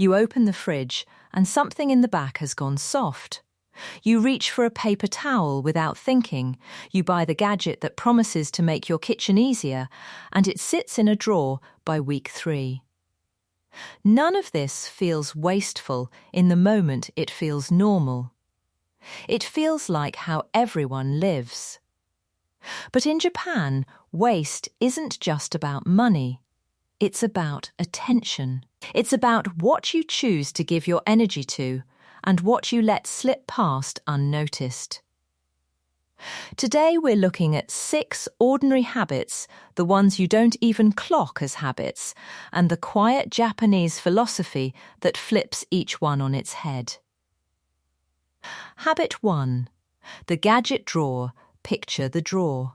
You open the fridge and something in the back has gone soft. You reach for a paper towel without thinking. You buy the gadget that promises to make your kitchen easier, and it sits in a drawer by week 3. None of this feels wasteful. In the moment, it feels normal. It feels like how everyone lives. But in Japan, waste isn't just about money. It's about attention. It's about what you choose to give your energy to and what you let slip past unnoticed. Today we're looking at 6 ordinary habits, the ones you don't even clock as habits, and the quiet Japanese philosophy that flips each one on its head. Habit 1. The gadget drawer. Picture the drawer.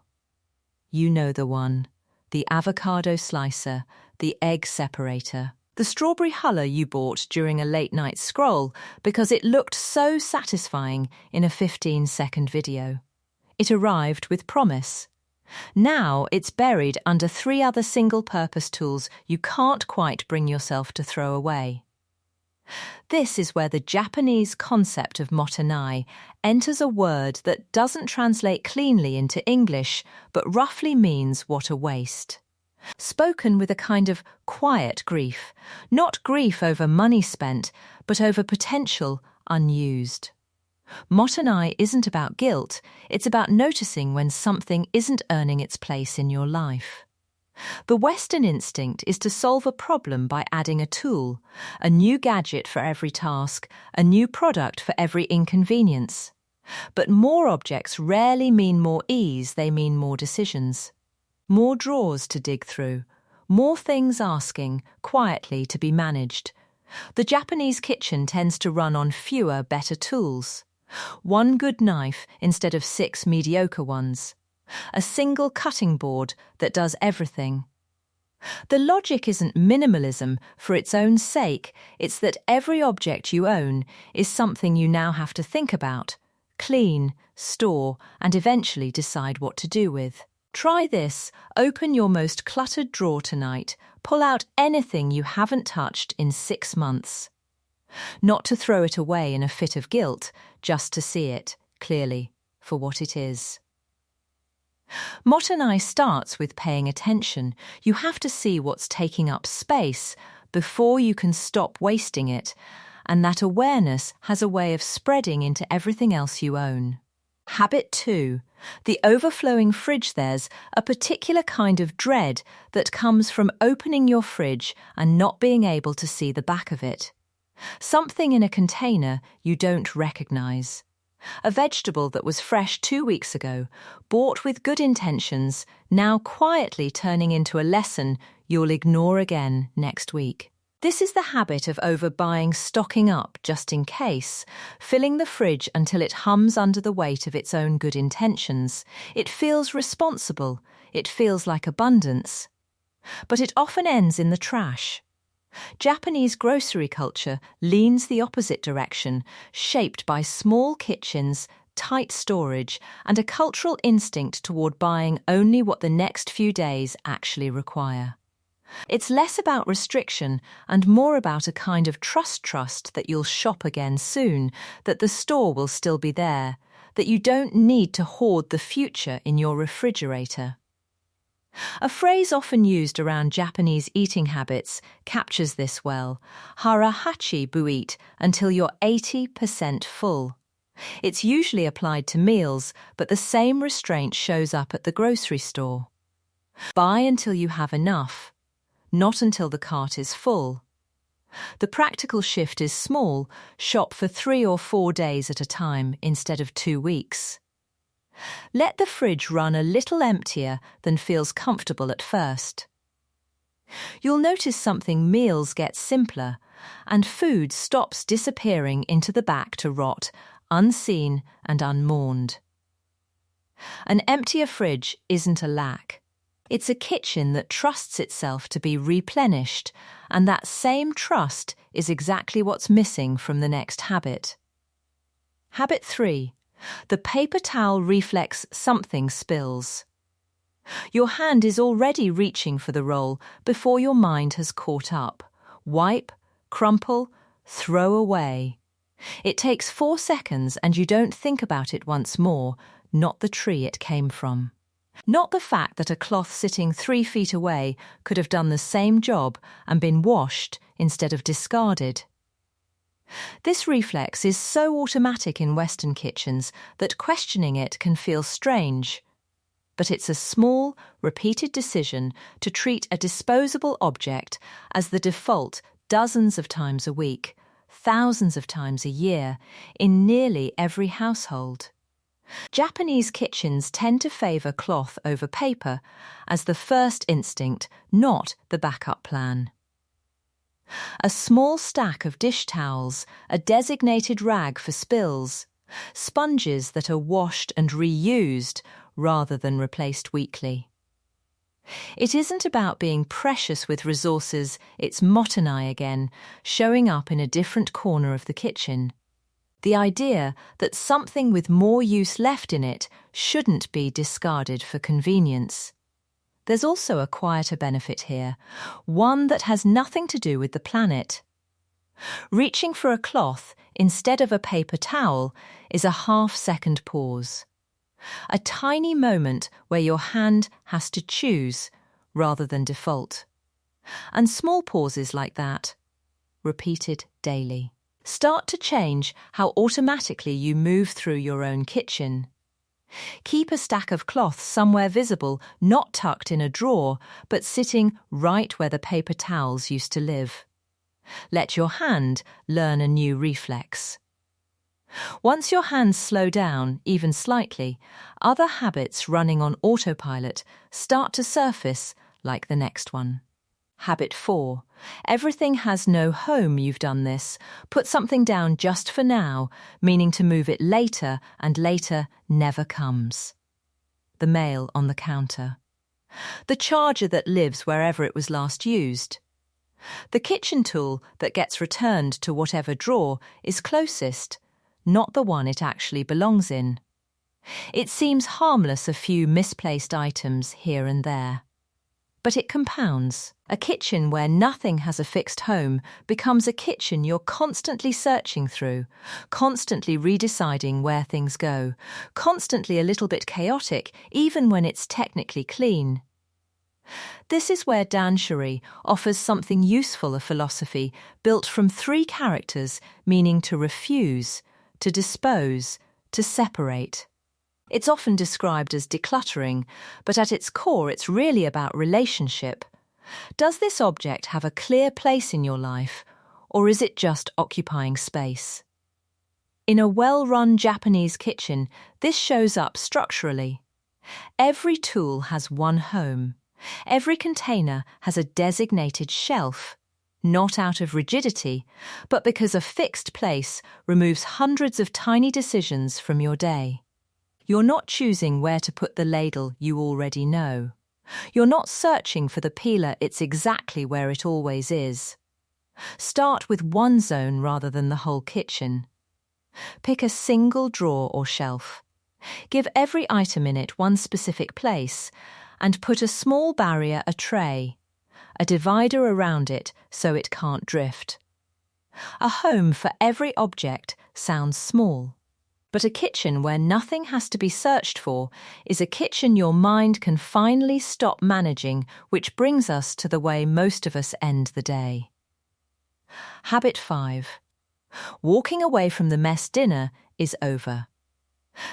You know the one. The avocado slicer, the egg separator, the strawberry huller you bought during a late-night scroll because it looked so satisfying in a 15-second video. It arrived with promise. Now it's buried under 3 other single-purpose tools you can't quite bring yourself to throw away. This is where the Japanese concept of Mottainai enters a word that doesn't translate cleanly into English but roughly means what a waste. Spoken with a kind of quiet grief, not grief over money spent, but over potential unused. Mottainai isn't about guilt, it's about noticing when something isn't earning its place in your life. The Western instinct is to solve a problem by adding a tool, a new gadget for every task, a new product for every inconvenience. But more objects rarely mean more ease, they mean more decisions. More drawers to dig through, more things asking, quietly to be managed. The Japanese kitchen tends to run on fewer, better tools. 1 good knife instead of 6 mediocre ones. A single cutting board that does everything. The logic isn't minimalism for its own sake, it's that every object you own is something you now have to think about, clean, store, and eventually decide what to do with. Try this. Open your most cluttered drawer tonight. Pull out anything you haven't touched in 6 months. Not to throw it away in a fit of guilt, just to see it, clearly, for what it is. Mottainai starts with paying attention. You have to see what's taking up space before you can stop wasting it, and that awareness has a way of spreading into everything else you own. Habit 2. The overflowing fridge. There's a particular kind of dread that comes from opening your fridge and not being able to see the back of it. Something in a container you don't recognise. A vegetable that was fresh 2 weeks ago, bought with good intentions, now quietly turning into a lesson you'll ignore again next week. This is the habit of overbuying, stocking up just in case, filling the fridge until it hums under the weight of its own good intentions. It feels responsible, it feels like abundance. But it often ends in the trash. Japanese grocery culture leans the opposite direction, shaped by small kitchens, tight storage, and a cultural instinct toward buying only what the next few days actually require. It's less about restriction and more about a kind of trust that you'll shop again soon, that the store will still be there, that you don't need to hoard the future in your refrigerator. A phrase often used around Japanese eating habits captures this well. Hara Hachi Bu, eat until you're 80% full. It's usually applied to meals, but the same restraint shows up at the grocery store. Buy until you have enough, not until the cart is full. The practical shift is small. Shop for 3 or 4 days at a time instead of 2 weeks. Let the fridge run a little emptier than feels comfortable at first. You'll notice something: meals get simpler, and food stops disappearing into the back to rot, unseen and unmourned. An emptier fridge isn't a lack. It's a kitchen that trusts itself to be replenished, and that same trust is exactly what's missing from the next habit. Habit 3. The paper towel reflex. Something spills. Your hand is already reaching for the roll before your mind has caught up. Wipe, crumple, throw away. It takes 4 seconds and you don't think about it once more, not the tree it came from. Not the fact that a cloth sitting 3 feet away could have done the same job and been washed instead of discarded. This reflex is so automatic in Western kitchens that questioning it can feel strange. But it's a small, repeated decision to treat a disposable object as the default dozens of times a week, thousands of times a year, in nearly every household. Japanese kitchens tend to favour cloth over paper as the first instinct, not the backup plan. A small stack of dish towels, a designated rag for spills, sponges that are washed and reused rather than replaced weekly. It isn't about being precious with resources, it's Mottainai again, showing up in a different corner of the kitchen. The idea that something with more use left in it shouldn't be discarded for convenience. There's also a quieter benefit here, one that has nothing to do with the planet. Reaching for a cloth instead of a paper towel is a half-second pause. A tiny moment where your hand has to choose rather than default. And small pauses like that, repeated daily, start to change how automatically you move through your own kitchen. Keep a stack of cloth somewhere visible, not tucked in a drawer, but sitting right where the paper towels used to live. Let your hand learn a new reflex. Once your hands slow down, even slightly, other habits running on autopilot start to surface, like the next one. Habit 4. Everything has no home. You've done this. Put something down just for now, meaning to move it later, and later never comes. The mail on the counter. The charger that lives wherever it was last used. The kitchen tool that gets returned to whatever drawer is closest, not the one it actually belongs in. It seems harmless, a few misplaced items here and there. But it compounds. A kitchen where nothing has a fixed home becomes a kitchen you're constantly searching through, constantly redeciding where things go, constantly a little bit chaotic, even when it's technically clean. This is where Danshari offers something useful, a philosophy built from 3 characters, meaning to refuse, to dispose, to separate. It's often described as decluttering, but at its core it's really about relationship. Does this object have a clear place in your life, or is it just occupying space? In a well-run Japanese kitchen, this shows up structurally. Every tool has one home. Every container has a designated shelf, not out of rigidity, but because a fixed place removes hundreds of tiny decisions from your day. You're not choosing where to put the ladle you already know. You're not searching for the peeler, it's exactly where it always is. Start with one zone rather than the whole kitchen. Pick a single drawer or shelf. Give every item in it one specific place, and put a small barrier, a tray, a divider around it so it can't drift. A home for every object sounds small. But a kitchen where nothing has to be searched for is a kitchen your mind can finally stop managing, which brings us to the way most of us end the day. Habit 5. Walking away from the mess dinner is over.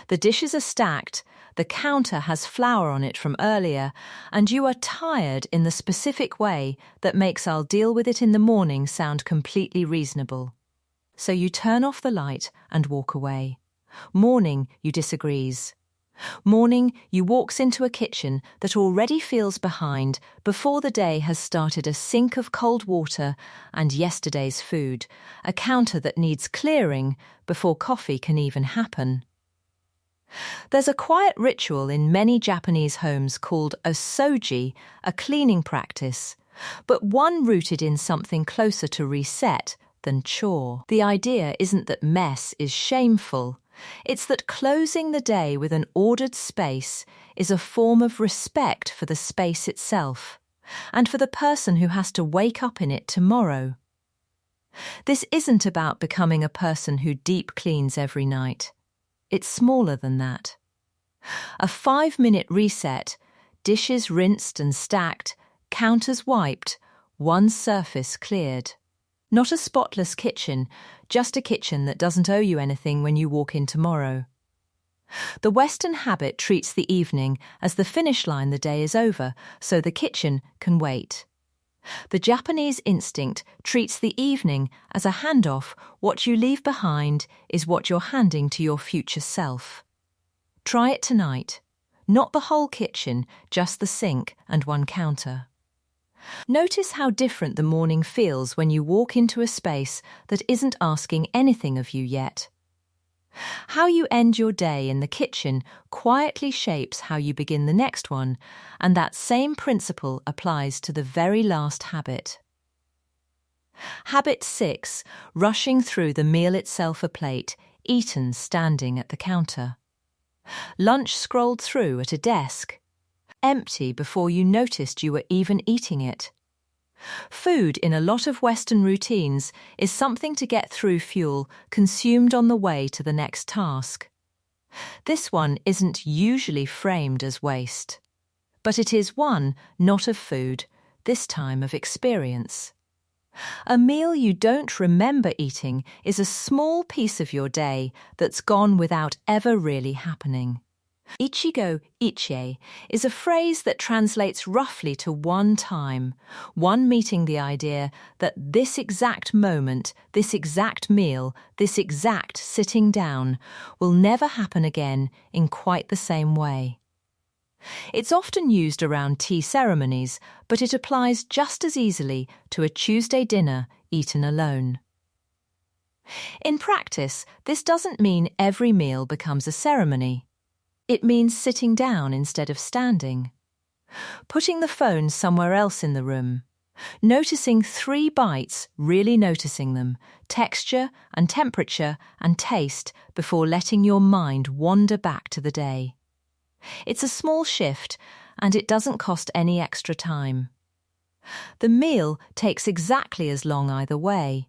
The dishes are stacked, the counter has flour on it from earlier, and you are tired in the specific way that makes "I'll deal with it in the morning" sound completely reasonable. So you turn off the light and walk away. Morning, you disagrees. Morning, you walks into a kitchen that already feels behind before the day has started, a sink of cold water and yesterday's food, a counter that needs clearing before coffee can even happen. There's a quiet ritual in many Japanese homes called Osouji, a cleaning practice, but one rooted in something closer to reset than chore. The idea isn't that mess is shameful. It's that closing the day with an ordered space is a form of respect for the space itself, and for the person who has to wake up in it tomorrow. This isn't about becoming a person who deep cleans every night. It's smaller than that. A 5-minute reset, dishes rinsed and stacked, counters wiped, one surface cleared. Not a spotless kitchen, just a kitchen that doesn't owe you anything when you walk in tomorrow. The Western habit treats the evening as the finish line. The day is over, so the kitchen can wait. The Japanese instinct treats the evening as a handoff. What you leave behind is what you're handing to your future self. Try it tonight. Not the whole kitchen, just the sink and one counter. Notice how different the morning feels when you walk into a space that isn't asking anything of you yet. How you end your day in the kitchen quietly shapes how you begin the next one, and that same principle applies to the very last habit. Habit 6. Rushing through the meal itself, a plate, eaten standing at the counter. Lunch scrolled through at a desk. Empty before you noticed you were even eating it. Food in a lot of Western routines is something to get through fuel consumed on the way to the next task. This one isn't usually framed as waste. But it is one, not of food, this time of experience. A meal you don't remember eating is a small piece of your day that's gone without ever really happening. Ichigo Ichie is a phrase that translates roughly to one time, one meeting the idea that this exact moment, this exact meal, this exact sitting down will never happen again in quite the same way. It's often used around tea ceremonies, but it applies just as easily to a Tuesday dinner eaten alone. In practice, this doesn't mean every meal becomes a ceremony. It means sitting down instead of standing. Putting the phone somewhere else in the room. Noticing 3 bites, really noticing them, texture and temperature and taste before letting your mind wander back to the day. It's a small shift, and it doesn't cost any extra time. The meal takes exactly as long either way.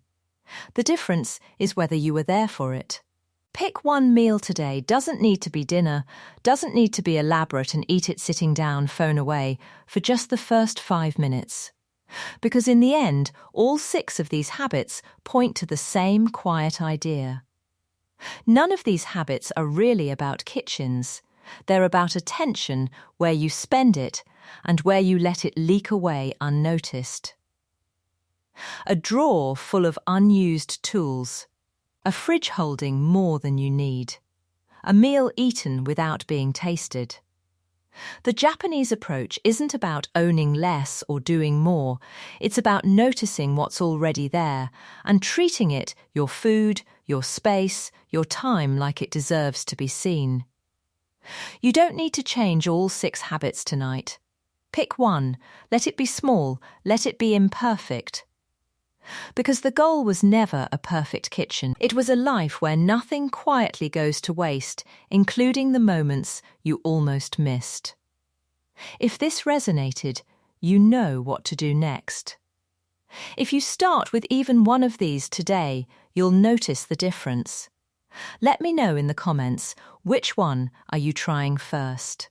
The difference is whether you were there for it. Pick one meal today. Doesn't need to be dinner, doesn't need to be elaborate, and eat it sitting down, phone away, for just the first 5 minutes. Because in the end, all 6 of these habits point to the same quiet idea. None of these habits are really about kitchens. They're about attention, where you spend it, and where you let it leak away unnoticed. A drawer full of unused tools. A fridge holding more than you need. A meal eaten without being tasted. The Japanese approach isn't about owning less or doing more. It's about noticing what's already there and treating it, your food, your space, your time, like it deserves to be seen. You don't need to change all 6 habits tonight. Pick one. Let it be small. Let it be imperfect. Because the goal was never a perfect kitchen. It was a life where nothing quietly goes to waste, including the moments you almost missed. If this resonated, you know what to do next. If you start with even one of these today, you'll notice the difference. Let me know in the comments, which one are you trying first?